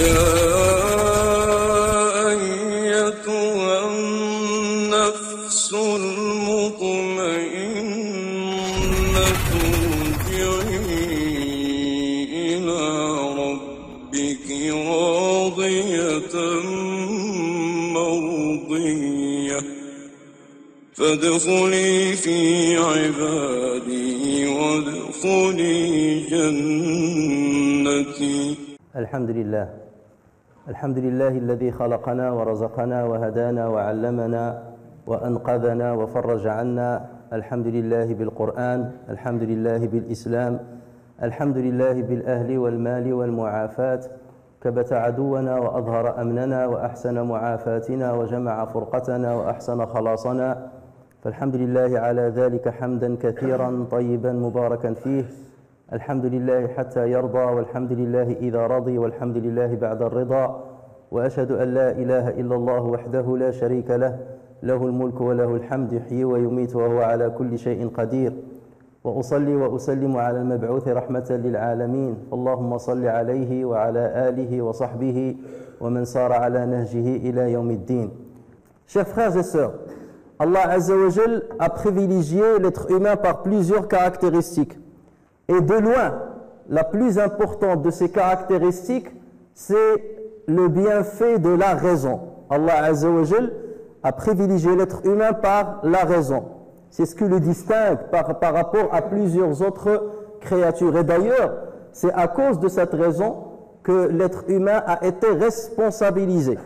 يا أيتها النفس المطمئنة ارجعي إلى ربك راضية مرضية فادخلي في عبادي وادخلي جنتي. الحمد لله الذي خلقنا ورزقنا وهدانا وعلمنا وأنقذنا وفرج عنا. الحمد لله بالقرآن، الحمد لله بالإسلام، الحمد لله بالأهل والمال والمعافاة. كبت عدونا وأظهر أمننا وأحسن معافاتنا وجمع فرقتنا وأحسن خلاصنا. فالحمد لله على ذلك حمدا كثيرا طيبا مباركا فيه. الحمد لله حتى يرضى، والحمد لله إذا رضي، والحمد لله بعد الرضا. وأشهد أن لا إله إلا الله وحده لا شريك له، له الملك وله الحمد، يحيي ويميت وهو على كل شيء قدير. وأصلي وأسلم على المبعوث رحمة للعالمين، اللهم صل عليه وعلى آله وصحبه ومن سار على نهجه إلى يوم الدين. Chers frères et sœurs, Allah Azza wa Jal a privilégié l'être humain par plusieurs caractéristiques. Et de loin, la plus importante de ces caractéristiques, c'est le bienfait de la raison. Allah Azza wa Jal a privilégié l'être humain par la raison. C'est ce qui le distingue par rapport à plusieurs autres créatures. Et d'ailleurs, c'est à cause de cette raison que l'être humain a été responsabilisé.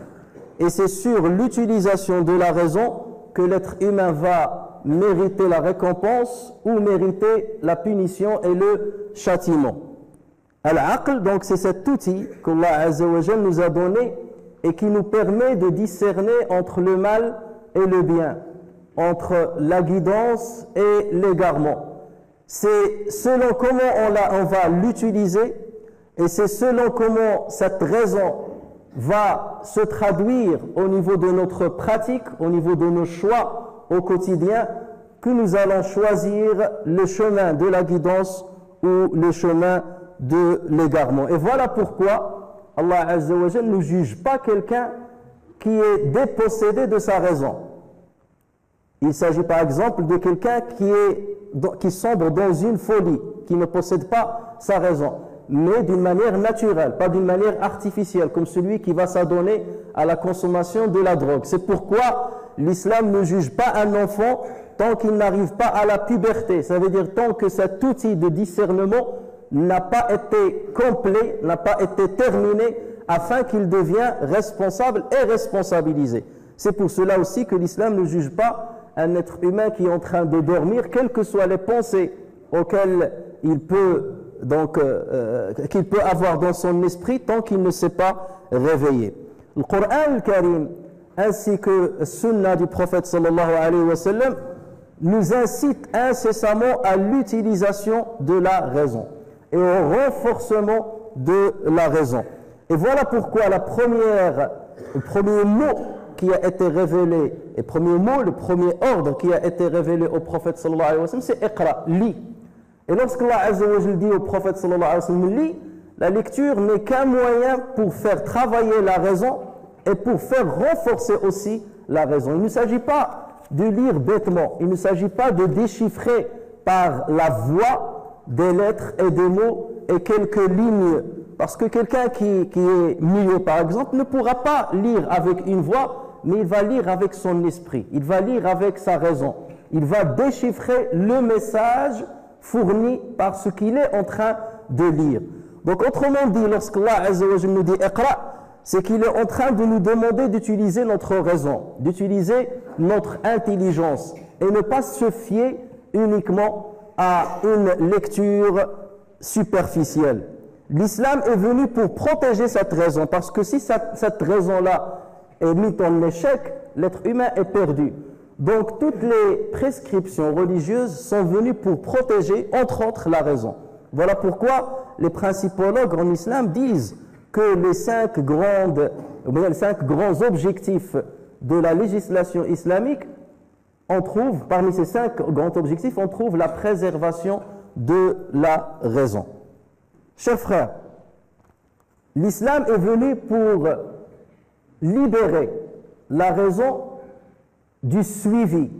Et c'est sur l'utilisation de la raison que l'être humain va mériter la récompense ou mériter la punition et le châtiment. Al-Aql, donc c'est cet outil qu'Allah Azza wa Jal nous a donné et qui nous permet de discerner entre le mal et le bien, entre la guidance et l'égarement. C'est selon comment on va l'utiliser et c'est selon comment cette raison va se traduire au niveau de notre pratique, au niveau de nos choix au quotidien, que nous allons choisir le chemin de la guidance ou le chemin de l'égarement. Et voilà pourquoi Allah Azza wa Jal ne juge pas quelqu'un qui est dépossédé de sa raison. Il s'agit par exemple de quelqu'un qui sombre dans une folie, qui ne possède pas sa raison, mais d'une manière naturelle, pas d'une manière artificielle, comme celui qui va s'adonner à la consommation de la drogue. C'est pourquoi l'islam ne juge pas un enfant tant qu'il n'arrive pas à la puberté. Ça veut dire tant que cet outil de discernement n'a pas été complet, n'a pas été terminé, afin qu'il devienne responsable et responsabilisé. C'est pour cela aussi que l'islam ne juge pas un être humain qui est en train de dormir, quelles que soient les pensées auxquelles il peut qu'il peut avoir dans son esprit tant qu'il ne s'est pas réveillé. Le Coran al-Karim ainsi que le Sunna du prophète sallallahu alayhi wa sallam nous incite incessamment à l'utilisation de la raison et au renforcement de la raison. Et voilà pourquoi le premier mot qui a été révélé, le premier ordre qui a été révélé au prophète sallallahu alayhi wa sallam, c'est Iqra, lis. Et lorsqu'Allah Azza wa Jal dit au prophète sallallahu alayhi wa sallam, lis, la lecture n'est qu'un moyen pour faire travailler la raison et pour faire renforcer aussi la raison. Il ne s'agit pas de lire bêtement, il ne s'agit pas de déchiffrer par la voix des lettres et des mots et quelques lignes. Parce que quelqu'un qui est muet, par exemple, ne pourra pas lire avec une voix, mais il va lire avec son esprit, il va lire avec sa raison. Il va déchiffrer le message fourni par ce qu'il est en train de lire. Donc autrement dit, lorsqu'Allah Azza wa Jalla nous dit Iqra, c'est qu'il est en train de nous demander d'utiliser notre raison, d'utiliser notre intelligence et ne pas se fier uniquement à une lecture superficielle. L'islam est venu pour protéger cette raison, parce que si cette raison-là est mise en échec, l'être humain est perdu. Donc toutes les prescriptions religieuses sont venues pour protéger, entre autres, la raison. Voilà pourquoi les principologues en islam disent que les 5 grands objectifs de la législation islamique, parmi ces 5 grands objectifs, on trouve la préservation de la raison. Chers frères, L'islam est venu pour libérer la raison du suivi.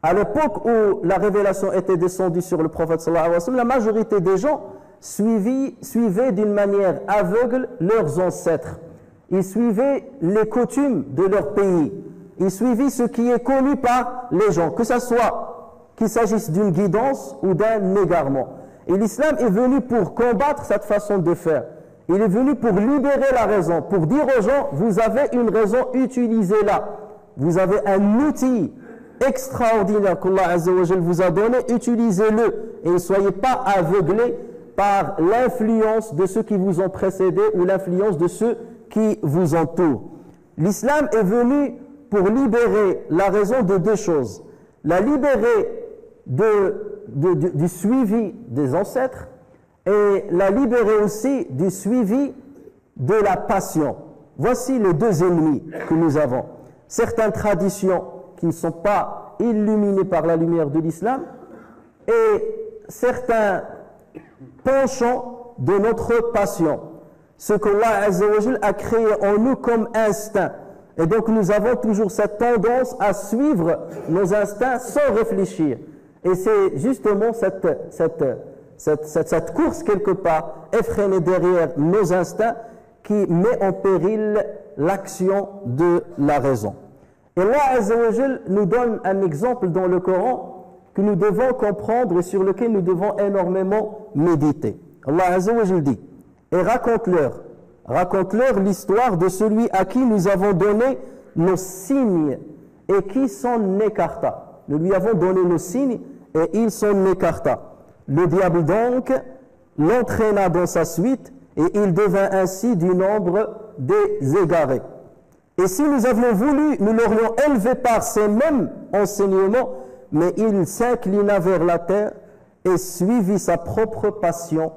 À l'époque où la révélation était descendue sur le prophète sallallahu alayhi wa sallam, la majorité des gens suivaient d'une manière aveugle leurs ancêtres. Ils suivaient les coutumes de leur pays. Ils suivaient ce qui est connu par les gens, que ce soit qu'il s'agisse d'une guidance ou d'un égarement. Et l'islam est venu pour combattre cette façon de faire. Il est venu pour libérer la raison, pour dire aux gens, vous avez une raison, utilisez-la. Vous avez un outil extraordinaire qu'Allah Azza wa Jal vous a donné, utilisez-le. Et ne soyez pas aveuglés par l'influence de ceux qui vous ont précédé ou l'influence de ceux qui vous entourent. L'islam est venu pour libérer la raison de deux choses. La libérer du suivi des ancêtres et la libérer aussi du suivi de la passion. Voici les deux ennemis que nous avons. Certaines traditions qui ne sont pas illuminées par la lumière de l'islam et certains penchants de notre passion. Ce qu'Allah Azza wa Jal a créé en nous comme instinct. Et donc nous avons toujours cette tendance à suivre nos instincts sans réfléchir. Et c'est justement cette course quelque part effrénée derrière nos instincts qui met en péril l'action de la raison. Et Allah Azza wa Jal nous donne un exemple dans le Coran que nous devons comprendre et sur lequel nous devons énormément méditer. Allah Azza wa Jal dit, et raconte-leur l'histoire de celui à qui nous avons donné nos signes et qui s'en écarta. Nous lui avons donné nos signes et il s'en écarta. Le diable donc l'entraîna dans sa suite et il devint ainsi du nombre des égarés. Et si nous avions voulu, nous l'aurions élevé par ces mêmes enseignements, mais il s'inclina vers la terre et suivit sa propre passion.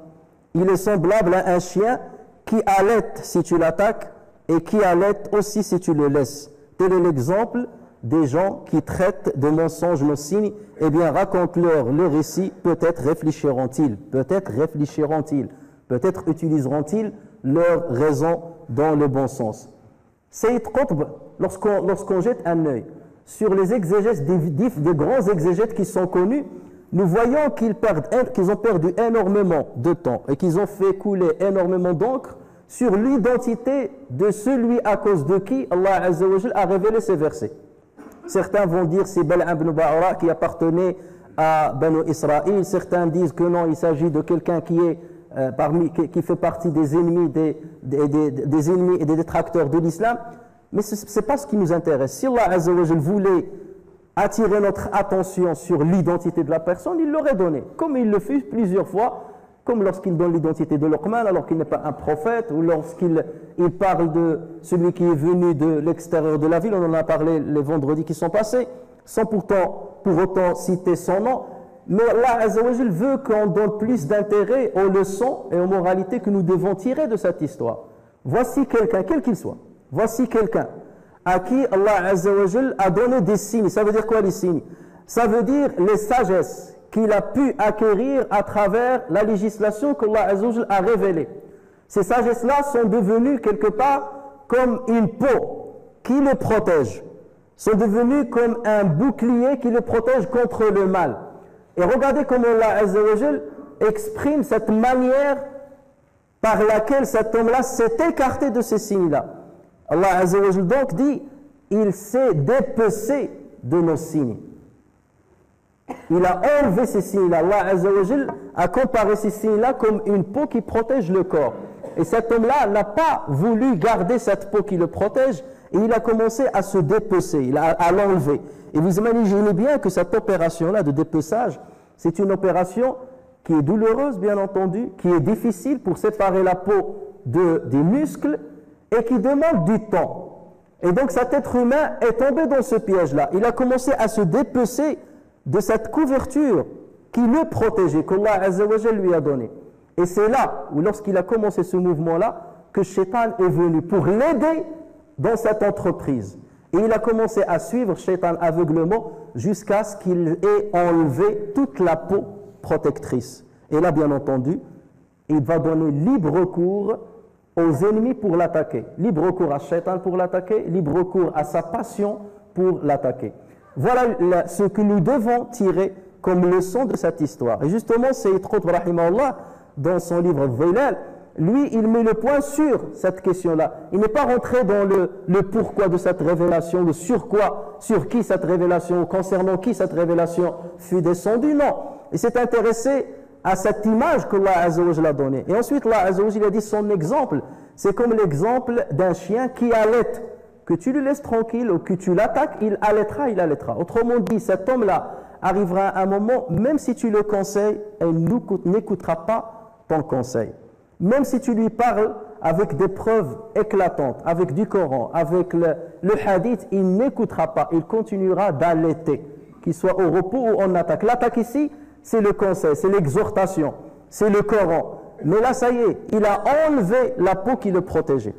Il est semblable à un chien qui allaite si tu l'attaques et qui allaite aussi si tu le laisses. Tel est l'exemple des gens qui traitent de mensonges nos signes. Eh bien, raconte-leur le récit, peut-être réfléchiront-ils, peut-être utiliseront-ils leur raison dans le bon sens. Sayyid Qutb, lorsqu'on jette un œil sur les exégètes, des grands exégètes qui sont connus, nous voyons qu'ils ont perdu énormément de temps et qu'ils ont fait couler énormément d'encre sur l'identité de celui à cause de qui Allah Azza wa Jal a révélé ces versets. Certains vont dire c'est Bal'am ibn Ba'ura qui appartenait à Banu Israël. Certains disent que non, il s'agit de quelqu'un qui fait partie des ennemis, des ennemis et des détracteurs de l'islam. Mais ce n'est pas ce qui nous intéresse. Si Allah Azza wa Jal voulait attirer notre attention sur l'identité de la personne, il l'aurait donné, comme il le fait plusieurs fois, comme lorsqu'il donne l'identité de Luqman alors qu'il n'est pas un prophète, ou lorsqu'il parle de celui qui est venu de l'extérieur de la ville, on en a parlé les vendredis qui sont passés, sans pour autant citer son nom. Mais Allah Azza wa Jal veut qu'on donne plus d'intérêt aux leçons et aux moralités que nous devons tirer de cette histoire. Voici quelqu'un, quel qu'il soit, voici quelqu'un à qui Allah Azza wa Jal a donné des signes. Ça veut dire quoi les signes? Ça veut dire les sagesses qu'il a pu acquérir à travers la législation qu'Allah Azza wa Jal a révélée. Ces sagesses-là sont devenues quelque part comme une peau qui le protège, sont devenues comme un bouclier qui le protège contre le mal. Et regardez comment Allah Azza wa Jal exprime cette manière par laquelle cet homme-là s'est écarté de ces signes-là. Allah Azza wa Jal donc dit, il s'est dépecé de nos signes. Il a enlevé ces signes-là. Allah Azza wa Jal a comparé ces signes-là comme une peau qui protège le corps. Et cet homme-là n'a pas voulu garder cette peau qui le protège et il a commencé à se dépecer, à l'enlever. Et vous imaginez bien que cette opération-là de dépeçage, c'est une opération qui est douloureuse, bien entendu, qui est difficile pour séparer la peau des muscles et qui demande du temps. Et donc cet être humain est tombé dans ce piège-là. Il a commencé à se dépecer de cette couverture qui le protégeait, qu'Allah Azza wa Jal lui a donnée. Et c'est là où, lorsqu'il a commencé ce mouvement-là, que Shaitan est venu pour l'aider dans cette entreprise. Et il a commencé à suivre Shaitan aveuglement jusqu'à ce qu'il ait enlevé toute la peau protectrice. Et là, bien entendu, il va donner libre cours aux ennemis pour l'attaquer. Libre recours à Shaitan pour l'attaquer, libre recours à sa passion pour l'attaquer. Voilà ce que nous devons tirer comme leçon de cette histoire. Et justement, Sayyid Qutb, rahimahullah, dans son livre Dhilal, lui, il met le point sur cette question-là. Il n'est pas rentré dans le pourquoi de cette révélation, le sur quoi, sur qui cette révélation, concernant qui cette révélation fut descendue, non. Il s'est intéressé à cette image que Allah Azza wa Jalla a donnée. Et ensuite, Allah Azza wa Jalla a dit son exemple. C'est comme l'exemple d'un chien qui allaite. Que tu le laisses tranquille ou que tu l'attaques, il allaitera. Autrement dit, cet homme-là arrivera à un moment, même si tu le conseilles, il n'écoutera pas ton conseil. Même si tu lui parles avec des preuves éclatantes, avec du Coran, avec le hadith, il n'écoutera pas, il continuera d'allaiter, qu'il soit au repos ou en attaque. L'attaque ici, c'est le conseil, c'est l'exhortation, c'est le Coran. Mais là, ça y est, il a enlevé la peau qui le protégeait.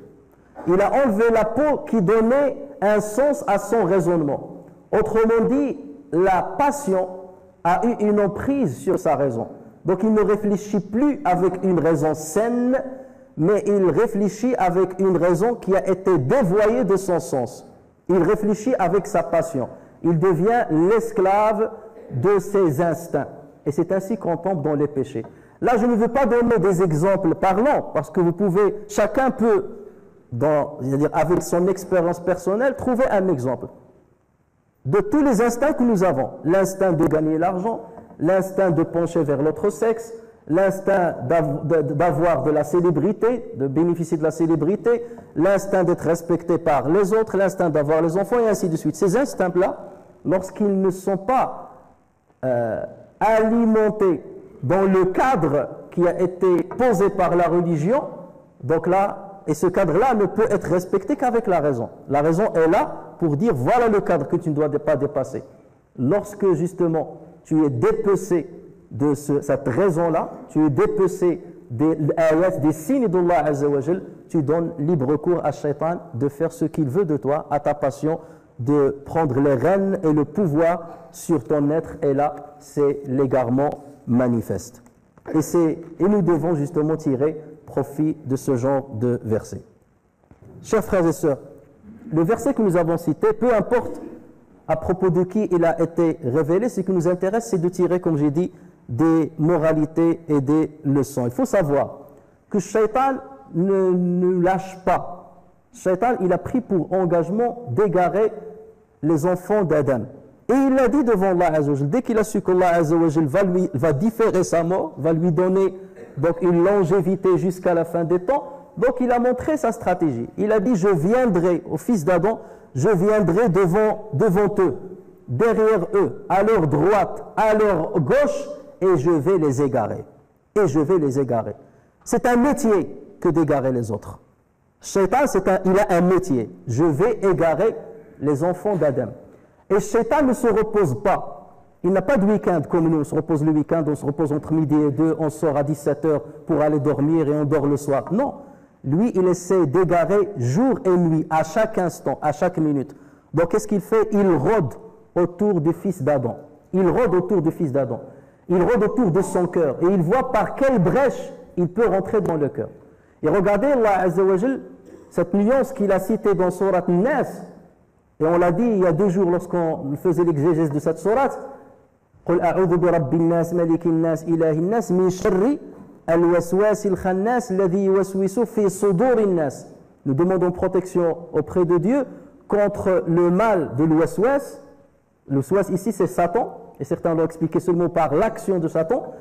Il a enlevé la peau qui donnait un sens à son raisonnement. Autrement dit, la passion a eu une emprise sur sa raison. Donc il ne réfléchit plus avec une raison saine, mais il réfléchit avec une raison qui a été dévoyée de son sens. Il réfléchit avec sa passion. Il devient l'esclave de ses instincts. Et c'est ainsi qu'on tombe dans les péchés. Là, je ne veux pas donner des exemples parlants, parce que chacun peut, avec son expérience personnelle, trouver un exemple. De tous les instincts que nous avons, l'instinct de gagner l'argent, l'instinct de pencher vers l'autre sexe, l'instinct d'avoir de la célébrité, de bénéficier de la célébrité, l'instinct d'être respecté par les autres, l'instinct d'avoir les enfants, et ainsi de suite. Ces instincts-là, lorsqu'ils ne sont pas alimentés dans le cadre qui a été posé par la religion, donc là, et ce cadre-là ne peut être respecté qu'avec la raison. La raison est là pour dire, voilà le cadre que tu ne dois pas dépasser. Lorsque justement, tu es dépecé de cette raison-là, tu es dépecé des signes d'Allah Azza wa Jal, tu donnes libre recours à Shaitan de faire ce qu'il veut de toi, à ta passion, de prendre les rênes et le pouvoir sur ton être, et là, c'est l'égarement manifeste. Et nous devons justement tirer profit de ce genre de verset. Chers frères et sœurs, le verset que nous avons cité, peu importe à propos de qui il a été révélé, ce qui nous intéresse, c'est de tirer, comme j'ai dit, des moralités et des leçons. Il faut savoir que Shaitan ne lâche pas. Shaitan, il a pris pour engagement d'égarer les enfants d'Adam. Et il l'a dit devant Allah Azza wa Jal, dès qu'il a su qu'Allah Azza wa Jal va différer sa mort, va lui donner donc une longévité jusqu'à la fin des temps, donc il a montré sa stratégie. Il a dit, je viendrai aux fils d'Adam, je viendrai devant eux, derrière eux, à leur droite, à leur gauche, et je vais les égarer. Et je vais les égarer. C'est un métier que d'égarer les autres. Shaitan, il a un métier. Je vais égarer les enfants d'Adam. Et Shaitan ne se repose pas. Il n'a pas de week-end comme nous. On se repose le week-end, on se repose entre midi et 2, on sort à 17h pour aller dormir et on dort le soir. Non. Lui, il essaie d'égarer jour et nuit, à chaque instant, à chaque minute. Donc, qu'est-ce qu'il fait? Il rôde autour du fils d'Adam. Il rôde autour du fils d'Adam. Il rôde autour de son cœur. Et il voit par quelle brèche il peut rentrer dans le cœur. Et regardez, Allah Azza wa Jal, cette nuance qu'il a citée dans Surat An-Nas, et on l'a dit il y a 2 jours lorsqu'on faisait l'exégèse de cette sourate, قل أعوذ برب الناس ملك الناس إله الناس من شر الوسواس الخناس الذي يوسوس في صدور الناس. Nous demandons protection auprès de Dieu contre le mal de l'waswas. Le waswas ici c'est Satan, et certains l'ont expliqué seulement par l'action de Satan,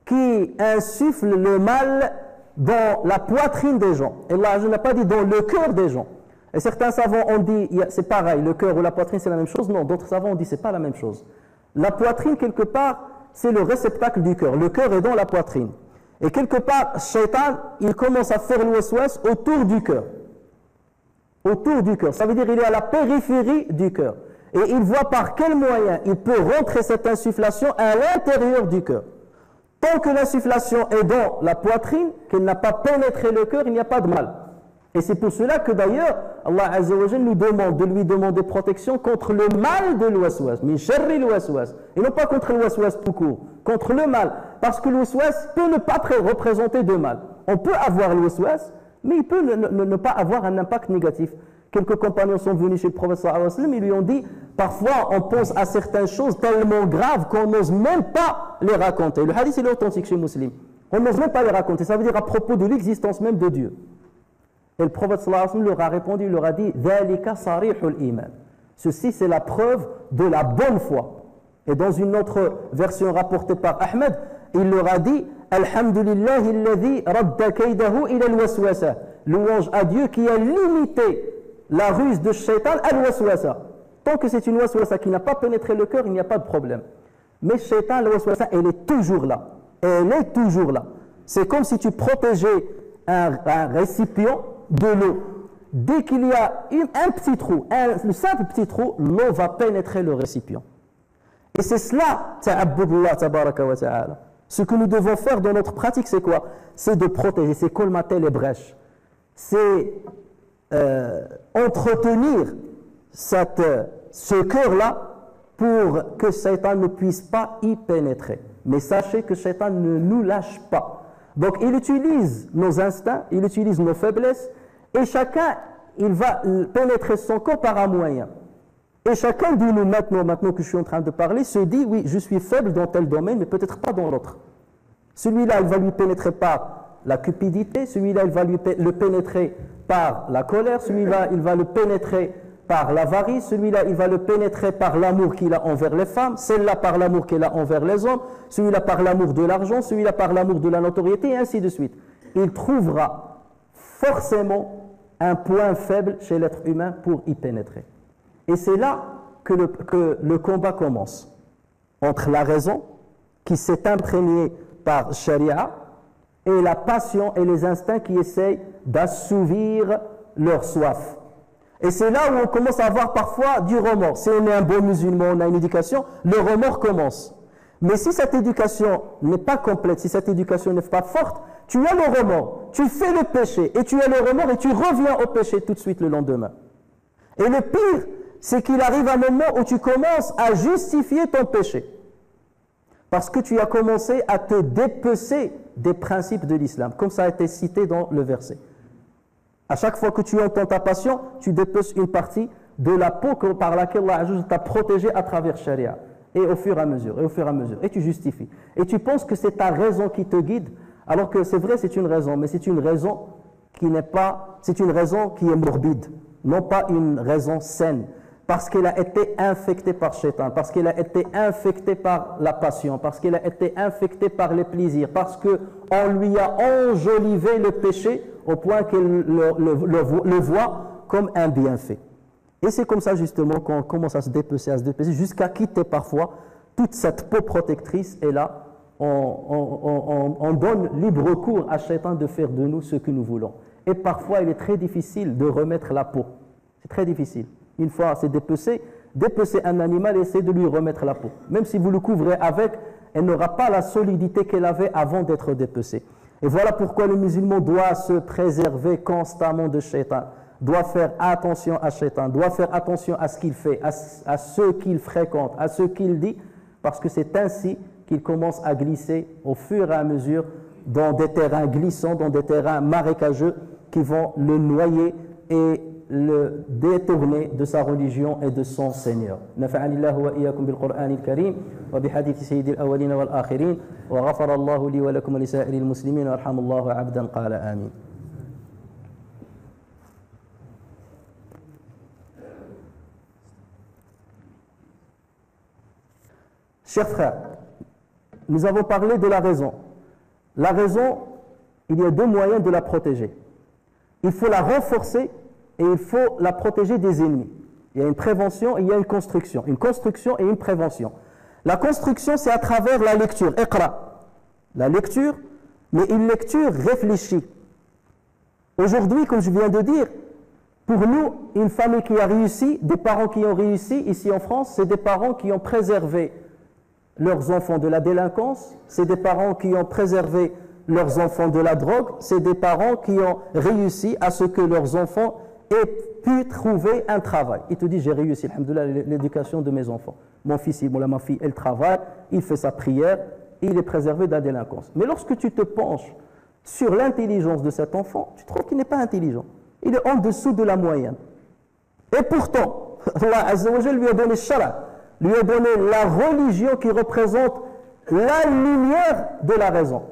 qui insuffle le mal dans la poitrine des gens. Et là je n'ai pas dit dans le cœur des gens. Et certains savants ont dit c'est pareil, le cœur ou la poitrine c'est la même chose. Non, d'autres savants ont dit c'est pas la même chose. La poitrine, quelque part, c'est le réceptacle du cœur. Le cœur est dans la poitrine. Et quelque part, Shaitan, il commence à faire le waswas autour du cœur. Autour du cœur. Ça veut dire qu'il est à la périphérie du cœur. Et il voit par quel moyen il peut rentrer cette insufflation à l'intérieur du cœur. Tant que l'insufflation est dans la poitrine, qu'elle n'a pas pénétré le cœur, il n'y a pas de mal. Et c'est pour cela que d'ailleurs, Allah Azza wa Jal nous demande de lui demander protection contre le mal de l'waswas, min sharri l'waswas, et non pas contre le waswas tout court, contre le mal, parce que le waswas peut ne pas représenter de mal. On peut avoir le waswas, mais il peut ne pas avoir un impact négatif. Quelques compagnons sont venus chez le prophète sallallahu alayhi wa sallam, ils lui ont dit, parfois on pense à certaines choses tellement graves qu'on n'ose même pas les raconter. Le hadith il est authentique chez Muslim. On n'ose même pas les raconter, ça veut dire à propos de l'existence même de Dieu. Et le prophète sallallahu alayhi wa sallam leur a répondu, il leur a dit, ذَلِكَ صَرِيحُ الْإِيمَانِ. Ceci c'est la preuve de la bonne foi. Et dans une autre version rapportée par Ahmed, il leur a dit, Alhamdulillahi alladhi radda kaydahu ila al-waswasa. Louange à Dieu qui a limité la ruse de Shaitan al-waswasa. Tant que c'est une waswasa qui n'a pas pénétré le cœur, il n'y a pas de problème. Mais Shaitan al-waswasa, elle est toujours là. Elle est toujours là. C'est comme si tu protégeais un récipient de l'eau. Dès qu'il y a un petit trou, le simple petit trou, l'eau va pénétrer le récipient. Et c'est cela, ta'abbudullah tabaraka wa ta'ala. Ce que nous devons faire dans notre pratique, c'est quoi? C'est de protéger, c'est colmater les brèches. C'est entretenir ce cœur-là pour que Satan ne puisse pas y pénétrer. Mais sachez que Satan ne nous lâche pas. Donc il utilise nos instincts, il utilise nos faiblesses, et chacun, il va pénétrer son corps par un moyen. Et chacun de nous, maintenant que je suis en train de parler, se dit, oui, je suis faible dans tel domaine, mais peut-être pas dans l'autre. Celui-là, il va lui pénétrer par la cupidité, celui-là, il va le pénétrer par la colère, celui-là, il va le pénétrer par l'avarice, celui-là, il va le pénétrer par l'amour qu'il a envers les femmes, celle-là par l'amour qu'elle a envers les hommes, celui-là par l'amour de l'argent, celui-là par l'amour de la notoriété, et ainsi de suite. Il trouvera forcément un point faible chez l'être humain pour y pénétrer. Et c'est là que le combat commence, entre la raison, qui s'est imprégnée par Sharia, et la passion et les instincts qui essayent d'assouvir leur soif. Et c'est là où on commence à avoir parfois du remords. Si on est un bon musulman, on a une éducation, le remords commence. Mais si cette éducation n'est pas complète, si cette éducation n'est pas forte, tu as le remords, tu fais le péché, et tu as le remords, et tu reviens au péché tout de suite le lendemain. Et le pire, c'est qu'il arrive un moment où tu commences à justifier ton péché. Parce que tu as commencé à te dépecer des principes de l'islam, comme ça a été cité dans le verset. À chaque fois que tu entends ta passion, tu dépeces une partie de la peau par laquelle Allah t'a protégé à travers Sharia. Et au fur et à mesure, et tu justifies. Et tu penses que c'est ta raison qui te guide, alors que c'est vrai, c'est une raison, mais c'est une raison qui n'est pas, c'est une raison qui est morbide, non pas une raison saine. Parce qu'elle a été infectée par Shaitan, parce qu'elle a été infectée par la passion, parce qu'elle a été infectée par les plaisirs, parce qu'on lui a enjolivé le péché au point qu'elle le voit comme un bienfait. Et c'est comme ça justement qu'on commence à se dépecer, jusqu'à quitter parfois toute cette peau protectrice, et là, on donne libre cours à Shaitan de faire de nous ce que nous voulons. Et parfois, il est très difficile de remettre la peau. C'est très difficile. Une fois c'est dépecer un animal et essayer de lui remettre la peau. Même si vous le couvrez avec, elle n'aura pas la solidité qu'elle avait avant d'être dépecée. Et voilà pourquoi le musulman doit se préserver constamment de Shaitan, doit faire attention à Shaitan, doit faire attention à ce qu'il fait, à ceux qu'il fréquente, à ce qu'il dit, parce que c'est ainsi qu'il commence à glisser au fur et à mesure dans des terrains glissants, dans des terrains marécageux qui vont le noyer et le détourner de sa religion et de son Seigneur. نفعني الله وإياكم بالقرآن الكريم وبحديث سيد الأولين والآخرين وغفر الله لي ولكم ولسائر المسلمين وارحم الله عبدا قال آمين. Chers frères, nous avons parlé de la raison. La raison, il y a deux moyens de la protéger. Il faut la renforcer et il faut la protéger des ennemis. Il y a une prévention et il y a une construction. Une construction et une prévention. La construction, c'est à travers la lecture. Iqra. La lecture, mais une lecture réfléchie. Aujourd'hui, comme je viens de dire, pour nous, une famille qui a réussi, des parents qui ont réussi ici en France, c'est des parents qui ont préservé leurs enfants de la délinquance, c'est des parents qui ont préservé leurs enfants de la drogue, c'est des parents qui ont réussi à ce que leurs enfants aient pu trouver un travail. Il te dit, j'ai réussi, alhamdoulilah, l'éducation de mes enfants. Mon fils, ma fille, elle travaille, il fait sa prière, il est préservé de la délinquance. Mais lorsque tu te penches sur l'intelligence de cet enfant, tu trouves qu'il n'est pas intelligent. Il est en dessous de la moyenne. Et pourtant, Allah Azza wa Jal lui a donné Shara, lui a donné la religion qui représente la lumière de la raison.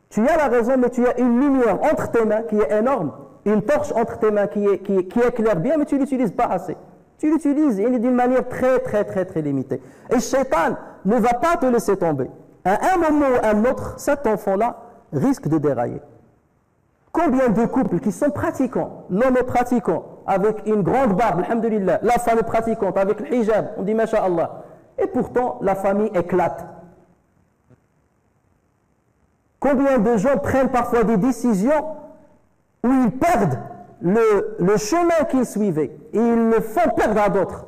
Tu as la raison, mais tu as une lumière entre tes mains qui est énorme, une torche entre tes mains qui éclaire bien, mais tu ne l'utilises pas assez. Tu l'utilises d'une manière très limitée. Et le shaitan ne va pas te laisser tomber. À un moment ou à un autre, cet enfant-là risque de dérailler. Combien de couples qui sont pratiquants, l'homme est pratiquant, avec une grande barbe, alhamdulillah, la femme est pratiquante, avec le hijab, on dit masha'Allah, et pourtant la famille éclate. Combien de gens prennent parfois des décisions où ils perdent le chemin qu'ils suivaient, et ils le font perdre à d'autres.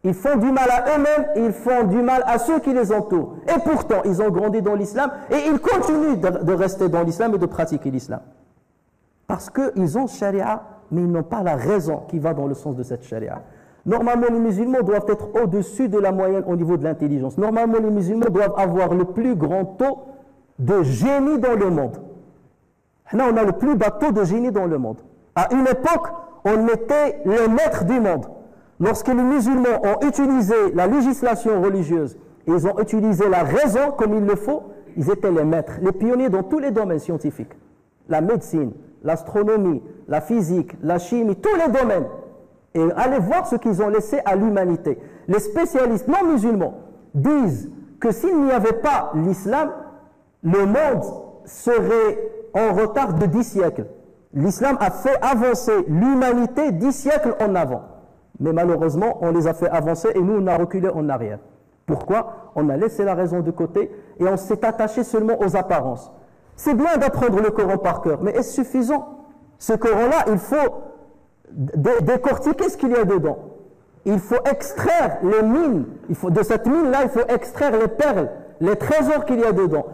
Ils font du mal à eux-mêmes, ils font du mal à ceux qui les entourent. Et pourtant, ils ont grandi dans l'islam, et ils continuent de rester dans l'islam et de pratiquer l'islam. Parce qu'ils ont sharia, mais ils n'ont pas la raison qui va dans le sens de cette sharia. Normalement, les musulmans doivent être au-dessus de la moyenne au niveau de l'intelligence. Normalement, les musulmans doivent avoir le plus grand taux de génie dans le monde. Là, on a le plus bas taux de génie dans le monde. À une époque, on était les maîtres du monde. Lorsque les musulmans ont utilisé la législation religieuse, ils ont utilisé la raison comme il le faut, ils étaient les maîtres, les pionniers dans tous les domaines scientifiques. La médecine, l'astronomie, la physique, la chimie, tous les domaines. Et allez voir ce qu'ils ont laissé à l'humanité. Les spécialistes non musulmans disent que s'il n'y avait pas l'islam, le monde serait en retard de 10 siècles. L'islam a fait avancer l'humanité 10 siècles en avant. Mais malheureusement, on les a fait avancer et nous, on a reculé en arrière. Pourquoi? On a laissé la raison de côté et on s'est attaché seulement aux apparences. C'est bien d'apprendre le Coran par cœur, mais est-ce suffisant? Ce Coran-là, il faut décortiquer ce qu'il y a dedans. Il faut extraire les mines. De cette mine-là, il faut extraire les perles, les trésors qu'il y a dedans.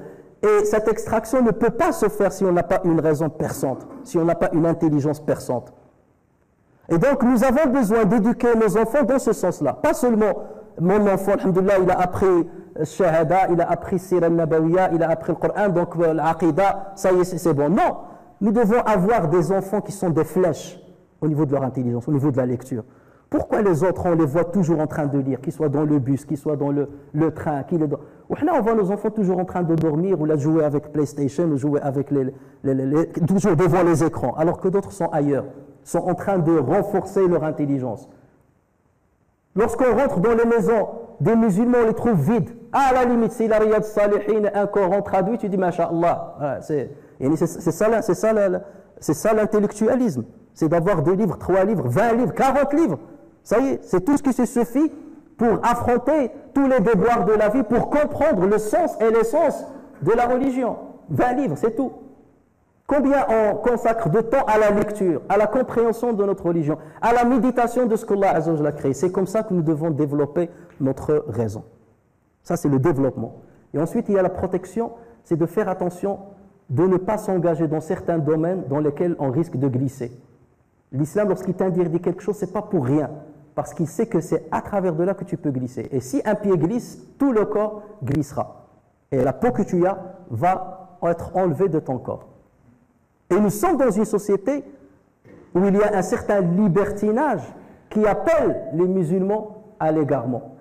Et cette extraction ne peut pas se faire si on n'a pas une raison perçante, si on n'a pas une intelligence perçante. Et donc, nous avons besoin d'éduquer nos enfants dans ce sens-là. Pas seulement, mon enfant, alhamdoulilah, il a appris Shahada, il a appris Sira al-Nabawiya, il a appris le Coran, donc l'Aqidah, ça y est, c'est bon. Non, nous devons avoir des enfants qui sont des flèches au niveau de leur intelligence, au niveau de la lecture. Pourquoi les autres, on les voit toujours en train de lire, qu'ils soient dans le bus, qu'ils soient dans le train, on voit nos enfants toujours en train de dormir ou là jouer avec PlayStation ou jouer avec toujours devant les écrans, alors que d'autres sont ailleurs, sont en train de renforcer leur intelligence. Lorsqu'on rentre dans les maisons des musulmans, on les trouve vides. À la limite, si la Riyad Salihin, un Coran traduit, tu dis masha'Allah. C'est ça l'intellectualisme. C'est d'avoir 2 livres, 3 livres, 20 livres, 40 livres. Ça y est, c'est tout ce qui se suffit pour affronter tous les déboires de la vie, pour comprendre le sens et l'essence de la religion. 20 livres, c'est tout. Combien on consacre de temps à la lecture, à la compréhension de notre religion, à la méditation de ce qu'Allah Azza wa Jalla a créé. C'est comme ça que nous devons développer notre raison. Ça, c'est le développement. Et ensuite, il y a la protection, c'est de faire attention de ne pas s'engager dans certains domaines dans lesquels on risque de glisser. L'islam, lorsqu'il t'interdit quelque chose, ce n'est pas pour rien, parce qu'il sait que c'est à travers de là que tu peux glisser. Et si un pied glisse, tout le corps glissera. Et la peau que tu as va être enlevée de ton corps. Et nous sommes dans une société où il y a un certain libertinage qui appelle les musulmans à l'égarement.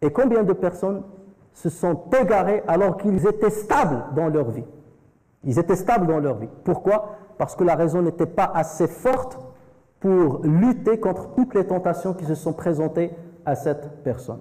Et combien de personnes se sont égarées alors qu'ils étaient stables dans leur vie? Ils étaient stables dans leur vie. Pourquoi? Parce que la raison n'était pas assez forte pour lutter contre toutes les tentations qui se sont présentées à cette personne.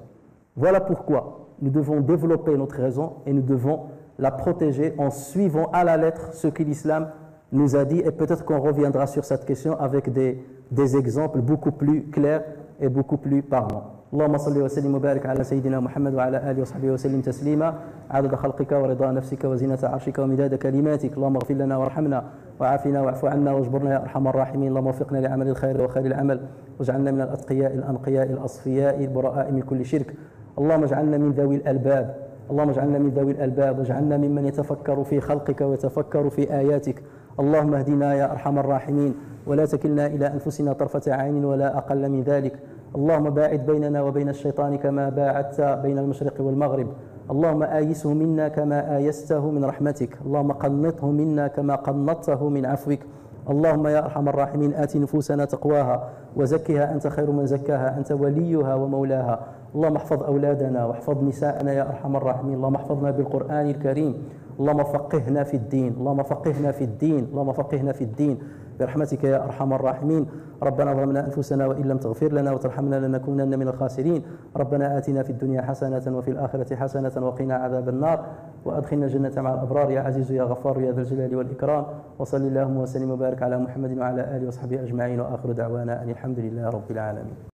Voilà pourquoi nous devons développer notre raison et nous devons la protéger en suivant à la lettre ce que l'islam nous a dit, et peut-être qu'on reviendra sur cette question avec des exemples beaucoup plus clairs et beaucoup plus parlants. اللهم صل وسلم وبارك على سيدنا محمد وعلى آله وصحبه وسلم تسليما عدد خلقك ورضا نفسك وزنة عرشك ومداد كلماتك اللهم اغفر لنا وارحمنا وعافنا واعف عنا واجبرنا يا أرحم الراحمين اللهم وفقنا لعمل الخير وخير العمل واجعلنا من الأتقياء الأنقياء الأصفياء البراء من كل شرك اللهم اجعلنا من ذوي الألباب اللهم اجعلنا من ذوي الألباب واجعلنا ممن يتفكر في خلقك ويتفكر في آياتك اللهم اهدنا يا أرحم الراحمين ولا تكلنا إلى أنفسنا طرفة عين ولا أقل من ذلك اللهم باعد بيننا وبين الشيطان كما باعدت بين المشرق والمغرب اللهم آيسه منا كما آيسته من رحمتك، اللهم قنطه منا كما قنطته من عفوك. اللهم يا أرحم الراحمين آت نفوسنا تقواها وزكها أنت خير من زكاها، أنت وليها ومولاها. اللهم احفظ أولادنا واحفظ نساءنا يا أرحم الراحمين. اللهم احفظنا بالقرآن الكريم. اللهم فقهنا في الدين، اللهم فقهنا في الدين، اللهم فقهنا في الدين برحمتك يا أرحم الراحمين. ربنا ظلمنا أنفسنا وإن لم تغفر لنا وترحمنا لنكونن من الخاسرين. ربنا آتنا في الدنيا حسنة وفي الآخرة حسنة وقنا عذاب النار وأدخلنا الجنة مع الأبرار يا عزيز يا غفار يا ذا الجلال والإكرام. وصل اللهم وسلم وبارك على محمد وعلى آله وصحبه أجمعين، وآخر دعوانا أن الحمد لله رب العالمين.